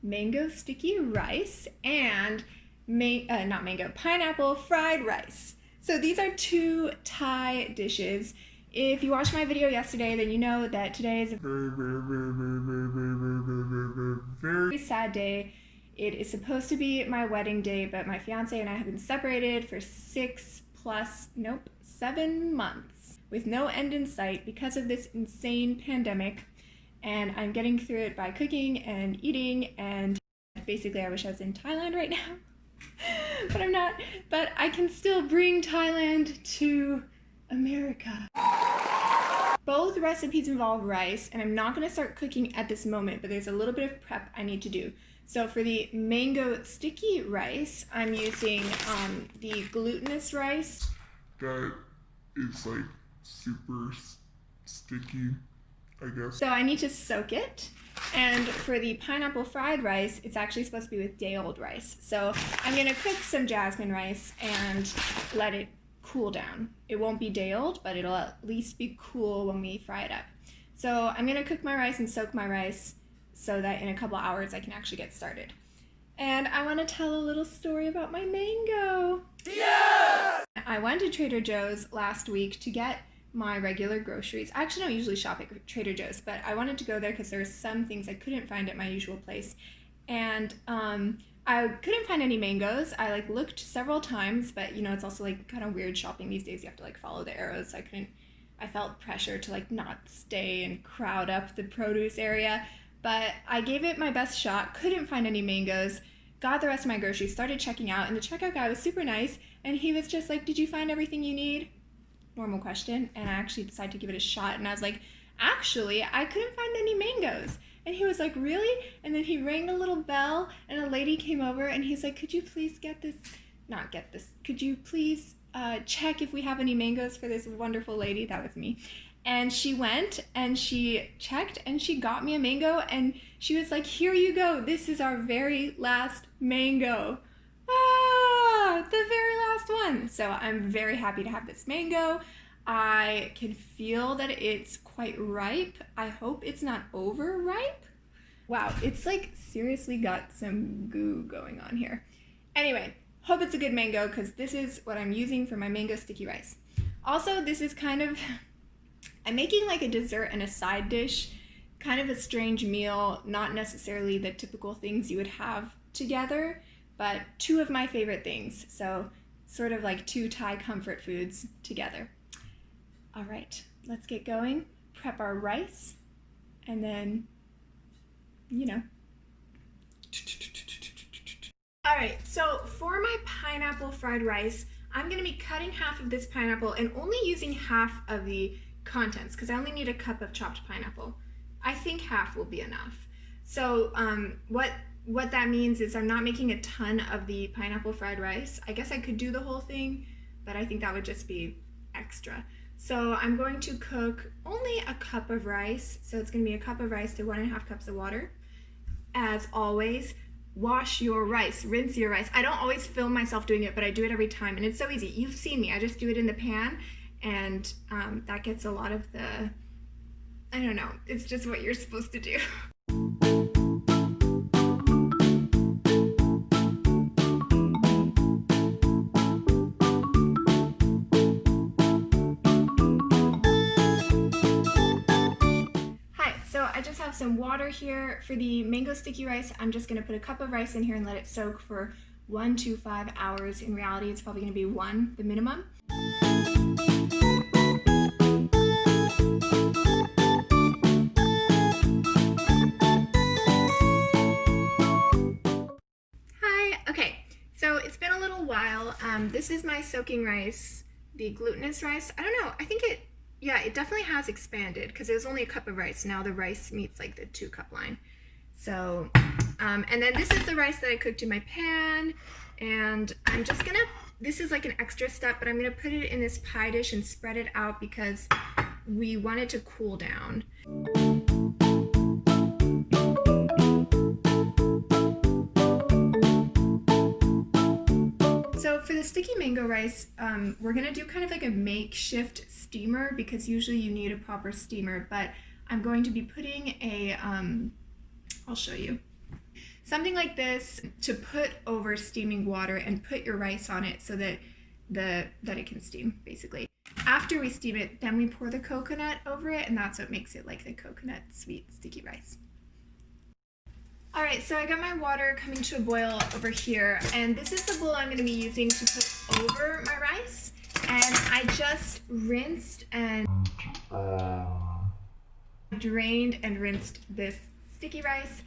mango sticky rice and pineapple fried rice. So these are two Thai dishes. If you watched my video yesterday, then you know that today is a very sad day. It is supposed to be my wedding day, but my fiance and I have been separated for 7 months with no end in sight because of this insane pandemic. And I'm getting through it by cooking and eating, and basically I wish I was in Thailand right now. But I'm not. But I can still bring Thailand to America. Both recipes involve rice, and I'm not going to start cooking at this moment, but there's a little bit of prep I need to do. So for the mango sticky rice, I'm using the glutinous rice. That is like super sticky, I guess. So I need to soak it. And for the pineapple fried rice, it's actually supposed to be with day-old rice. So I'm going to cook some jasmine rice and let it cool down. It won't be day-old, but it'll at least be cool when we fry it up. So I'm going to cook my rice and soak my rice so that in a couple hours I can actually get started. And I want to tell a little story about my mango. Yes! I went to Trader Joe's last week to get my regular groceries. I actually don't usually shop at Trader Joe's, but I wanted to go there because there's some things I couldn't find at my usual place. And I couldn't find any mangoes. I looked several times, but it's also kind of weird shopping these days. You have to follow the arrows. I felt pressure to not stay and crowd up the produce area. But I gave it my best shot, couldn't find any mangoes, got the rest of my groceries, started checking out, and the checkout guy was super nice, and he was just like, "Did you find everything you need?" Normal question. And I actually decided to give it a shot, and I was like, "Actually, I couldn't find any mangoes." And he was like, "Really?" And then he rang a little bell, and a lady came over, and he's like, "Could you please could you please check if we have any mangoes for this wonderful lady?" That was me. And she went and she checked and she got me a mango, and she was like, "Here you go. This is our very last mango." The very last one. So I'm very happy to have this mango. I can feel that it's quite ripe. I hope it's not overripe. Wow, it's seriously got some goo going on here. Anyway, hope it's a good mango because this is what I'm using for my mango sticky rice. Also, this is I'm making a dessert and a side dish, kind of a strange meal, not necessarily the typical things you would have together, but two of my favorite things. So sort of two Thai comfort foods together. All right, let's get going. Prep our rice, and then, All right, so for my pineapple fried rice, I'm gonna be cutting half of this pineapple and only using half of the contents because I only need a cup of chopped pineapple. I think half will be enough. So what that means is I'm not making a ton of the pineapple fried rice. I guess I could do the whole thing, but I think that would just be extra. So I'm going to cook only a cup of rice. So it's going to be a cup of rice to 1.5 cups of water. As always, wash your rice, rinse your rice. I don't always film myself doing it, but I do it every time, and it's so easy. You've seen me. I just do it in the pan, and that gets a lot of the, I don't know, it's just what you're supposed to do. I just have some water here. For the mango sticky rice, I'm just going to put a cup of rice in here and let it soak for 1 to 5 hours. In reality, it's probably going to be 1, the minimum. Hi. Okay, so it's been a little while. This is my soaking rice, the glutinous rice. I don't know. I think it definitely has expanded because it was only a cup of rice. Now the rice meets the 2-cup line. So, and then this is the rice that I cooked in my pan. And I'm just gonna, this is an extra step, but I'm gonna put it in this pie dish and spread it out because we want it to cool down. So for the sticky mango rice, we're gonna do kind of a makeshift steamer because usually you need a proper steamer, but I'm going to be putting a, I'll show you. something like this to put over steaming water and put your rice on it so that it can steam, basically. After we steam it, then we pour the coconut over it, and that's what makes it like the coconut sweet sticky rice. All right, so I got my water coming to a boil over here, and this is the bowl I'm going to be using to put over my rice. And I just rinsed and drained and rinsed this sticky rice.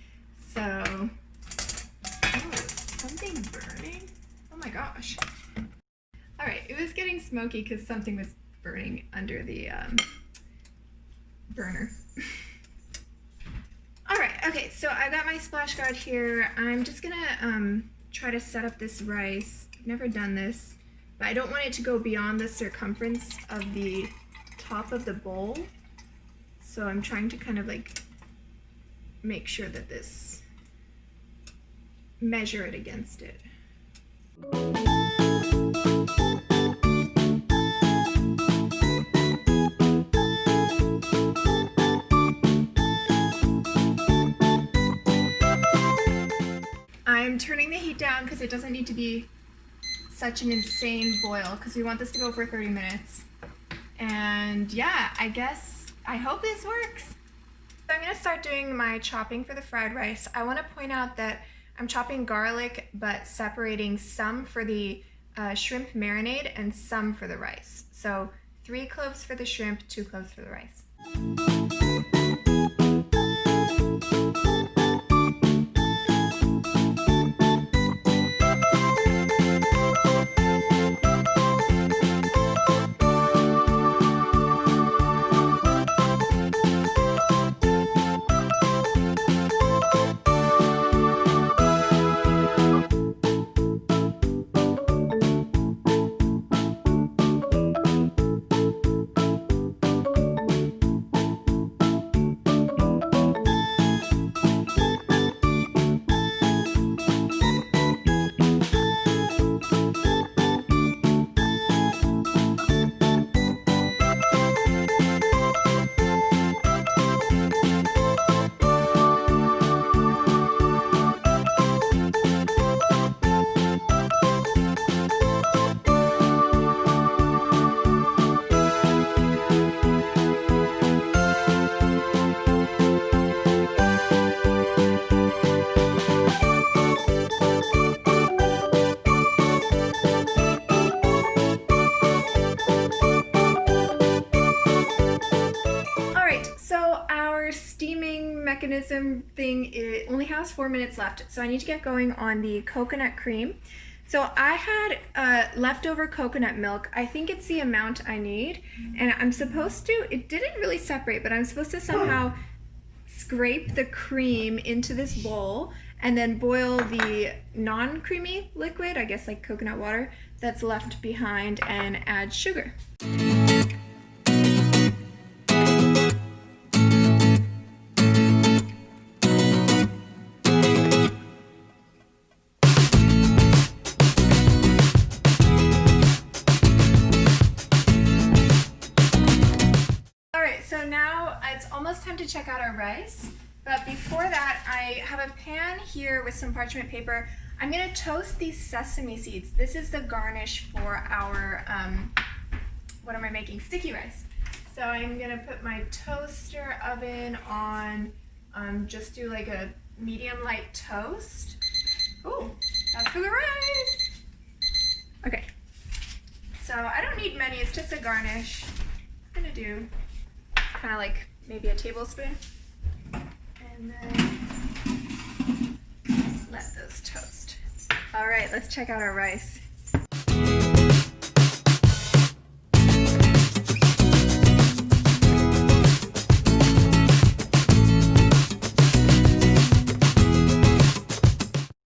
So, oh, is something burning? Oh my gosh. All right, it was getting smoky because something was burning under the burner. All right, okay, so I got my splash guard here. I'm just gonna try to set up this rice. I've never done this, but I don't want it to go beyond the circumference of the top of the bowl. So I'm trying to kind of like make sure that this, measure it against it. I'm turning the heat down because it doesn't need to be such an insane boil because we want this to go for 30 minutes. And yeah, I hope this works. So I'm gonna start doing my chopping for the fried rice. I wanna point out that I'm chopping garlic, but separating some for the shrimp marinade and some for the rice. So 3 cloves for the shrimp, 2 cloves for the rice. Mechanism thing, it only has 4 minutes left, so I need to get going on the coconut cream. So I had leftover coconut milk. I think it's the amount I need, and I'm supposed to, it didn't really separate, but I'm supposed to somehow scrape the cream into this bowl and then boil the non-creamy liquid, I guess like coconut water, that's left behind, and add sugar. So now it's almost time to check out our rice, but before that I have a pan here with some parchment paper. I'm going to toast these sesame seeds. This is the garnish for our, what am I making? Sticky rice. So I'm going to put my toaster oven on, just do like a medium light toast. Oh, that's for the rice. Okay, so I don't need many, it's just a garnish. I'm going to do kind of like maybe a tablespoon, and then let those toast. All right, let's check out our rice.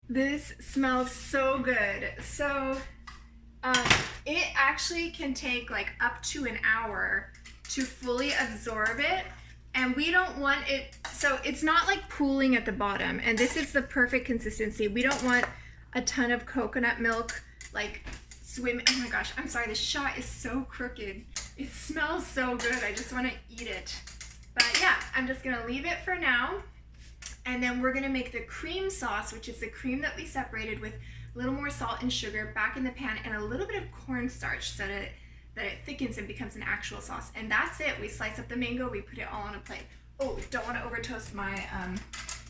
This smells so good. So it actually can take like up to an hour to fully absorb it, and we don't want it, so it's not like pooling at the bottom, and this is the perfect consistency. We don't want a ton of coconut milk like swim. Oh my gosh, I'm sorry, the shot is so crooked. It smells so good, I just want to eat it. But yeah, I'm just gonna leave it for now, And then we're gonna make the cream sauce, which is the cream that we separated with a little more salt and sugar back in the pan and a little bit of cornstarch so that it thickens and becomes an actual sauce. And that's it. We slice up the mango, we put it all on a plate. Oh, don't want to over toast my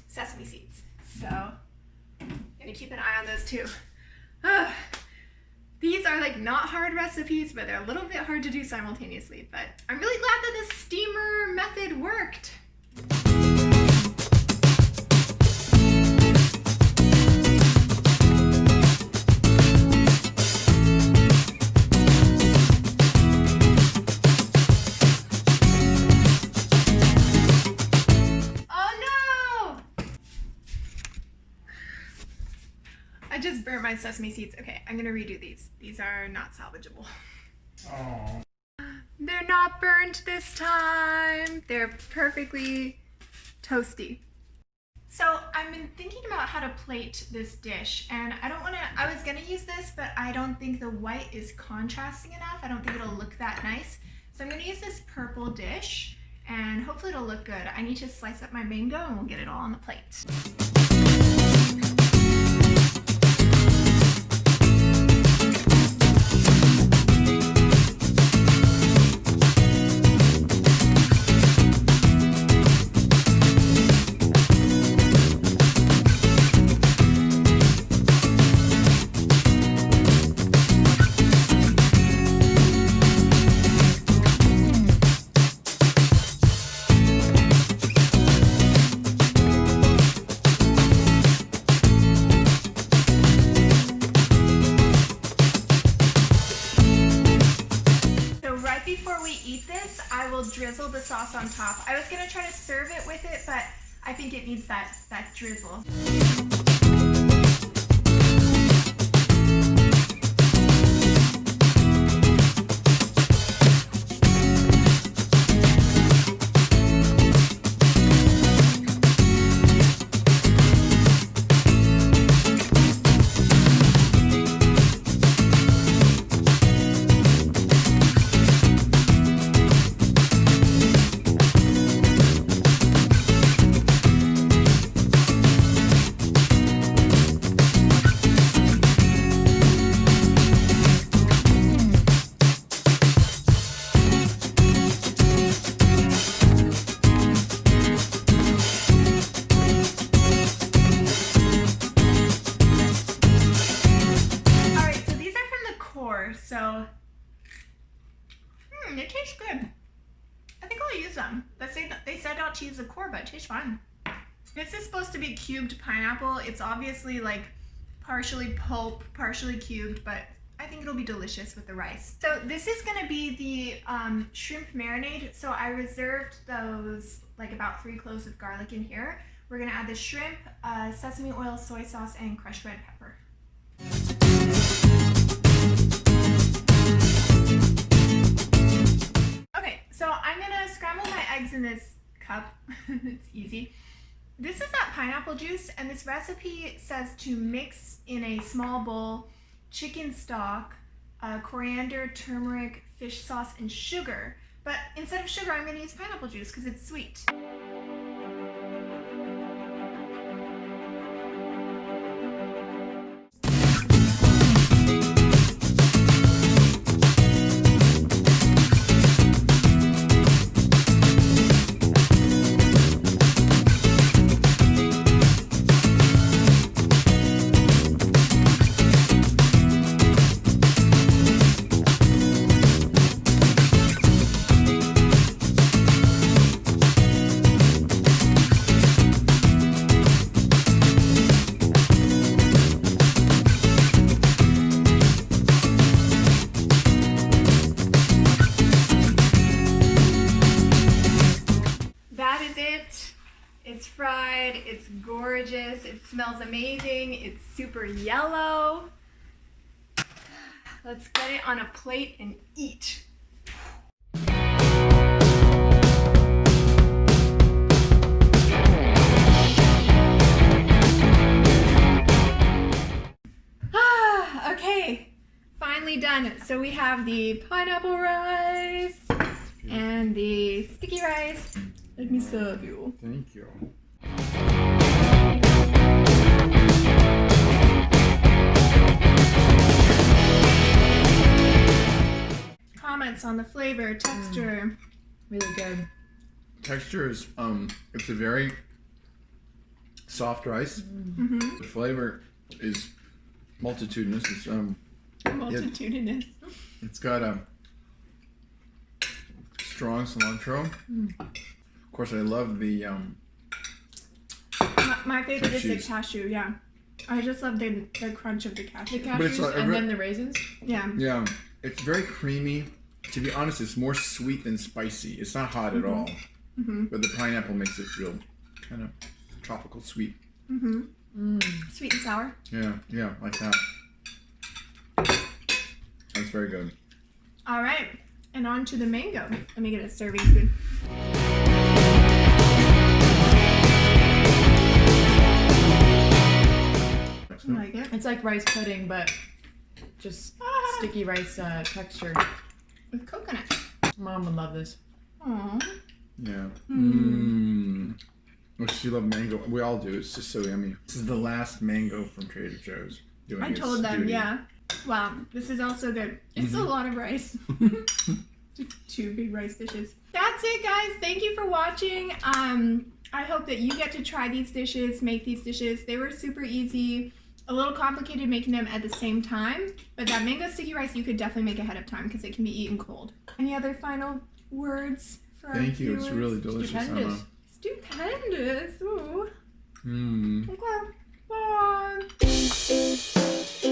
sesame seeds. So gonna keep an eye on those too. These are like not hard recipes, but they're a little bit hard to do simultaneously. But I'm really glad that this steamer method worked. I just burnt my sesame seeds. Okay, I'm gonna redo these. These are not salvageable. Oh. They're not burnt this time. They're perfectly toasty. So I've been thinking about how to plate this dish, and I was gonna use this, but I don't think the white is contrasting enough. I don't think it'll look that nice. So I'm gonna use this purple dish, and hopefully it'll look good. I need to slice up my mango and we'll get it all on the plate. Before we eat this, I will drizzle the sauce on top. I was gonna try to serve it with it, but I think it needs that drizzle. So, they taste good. I think I'll use them. They said not to use the core, but it tastes fine. This is supposed to be cubed pineapple. It's obviously like partially pulp, partially cubed, but I think it'll be delicious with the rice. So this is gonna be the shrimp marinade. So I reserved those, like about 3 cloves of garlic in here. We're gonna add the shrimp, sesame oil, soy sauce, and crushed red pepper. Okay, so I'm gonna scramble my eggs in this cup. It's easy. This is that pineapple juice, and this recipe says to mix in a small bowl chicken stock, coriander, turmeric, fish sauce, and sugar. But instead of sugar, I'm gonna use pineapple juice because it's sweet. It's fried, it's gorgeous, it smells amazing, it's super yellow. Let's get it on a plate and eat. Okay, finally done. So we have the pineapple rice and the sticky rice. Let me serve you. Thank you. comments on the flavor, texture. Really good. Texture is it's a very soft rice. Mm-hmm. The flavor is multitudinous. It's Multitudinous. it's got a strong cilantro. Of course, I love the My favorite is the Cashews. cashew. Yeah, I just love the crunch of the cashew. The But it's cashews like a and re- then the raisins. Yeah. yeah. It's very creamy. To be honest, it's more sweet than spicy. It's not hot at all. Mm-hmm. But the pineapple makes it feel kind of tropical sweet. Mm-hmm. Mm. Sweet and sour. Yeah, like that. That's very good. All right, and on to the mango. Let me get a serving spoon. I like it. It's like rice pudding, but just Ah, sticky rice texture. with coconut. Mom would love this. Aww. Yeah. Mm. Which you love mango. We all do. It's just so yummy. This is the last mango from Trader Joe's. Doing I its told them, duty. yeah. Wow, this is also good. It's a lot of rice. Just 2 big rice dishes. That's it, guys. Thank you for watching. I hope that you get to try these dishes, make these dishes. They were super easy. A little complicated making them at the same time, but that mango sticky rice you could definitely make ahead of time because it can be eaten cold. Any other final words for our Thank you. It's viewers? really delicious, Emma. Stupendous. Ooh. Mmm. Okay. Bye.